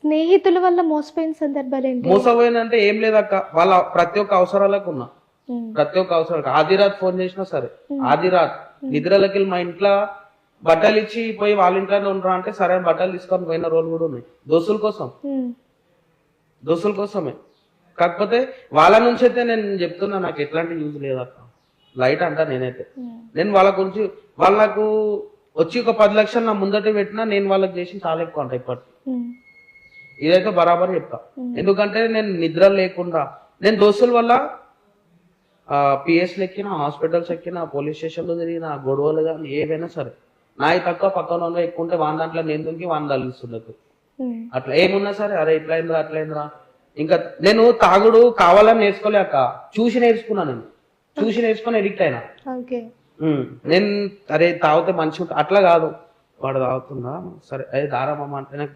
స్నేహితుల వల్ల మోసపోయిన సందర్భాలు ఏంటి? మోసపోయినంటే ఏం లేదక్క, వాళ్ళ ప్రతి ఒక్క అవసరాలకు ఉన్నా, ప్రతి ఒక్క అవసరాలకు ఆదిరాత్ ఫోన్ చేసినా సరే, ఆదిరాత్ నిద్రలకి మా ఇంట్లో బట్టలు ఇచ్చి పోయి వాళ్ళ ఇంట్లోనే ఉండరా అంటే సరే బట్టలు తీసుకొని పోయిన రోజులు కూడా ఉన్నాయి. దోస్తుల కోసమే. కాకపోతే వాళ్ళ నుంచి అయితే నేను చెప్తున్నా, నాకు ఎట్లాంటి యూజ్ లేదక్క, లైట్ అంటా నేనైతే. నేను వాళ్ళ గురించి వాళ్ళకు వచ్చి ఒక 10 లక్షలు నా ముందట పెట్టినా నేను వాళ్ళకి చేసి చాలా ఎక్కువ అంట ఇప్పటికి. ఇదైతే బరాబర్ చెప్తా. ఎందుకంటే నేను నిద్ర లేకుండా నేను దోస్తుల వల్ల పిఎస్లు ఎక్కిన, హాస్పిటల్స్ ఎక్కిన, పోలీస్ స్టేషన్లో తిరిగిన, గొడవలు కానీ ఏవైనా సరే నాయి తక్కువ పక్కన ఎక్కువ ఉంటే వాన్ దాంట్లో నేను దుంకి వాన్ తగిలిస్తుండదు. అట్లా ఏమున్నా సరే అరే ఇట్లయిందిరా అట్లయిందిరా. ఇంకా నేను తాగుడు కావాలని నేర్చుకోలేక చూసి నేర్చుకున్నా, నేను చూసి నేర్చుకుని ఎడిక్ట్ అయినా. నేను అరే తాగితే మంచిగా ఉంటుంది అట్లా కాదు, వాడు తాగుతుందా సరే అదే దారమ్మ అంటే నాకు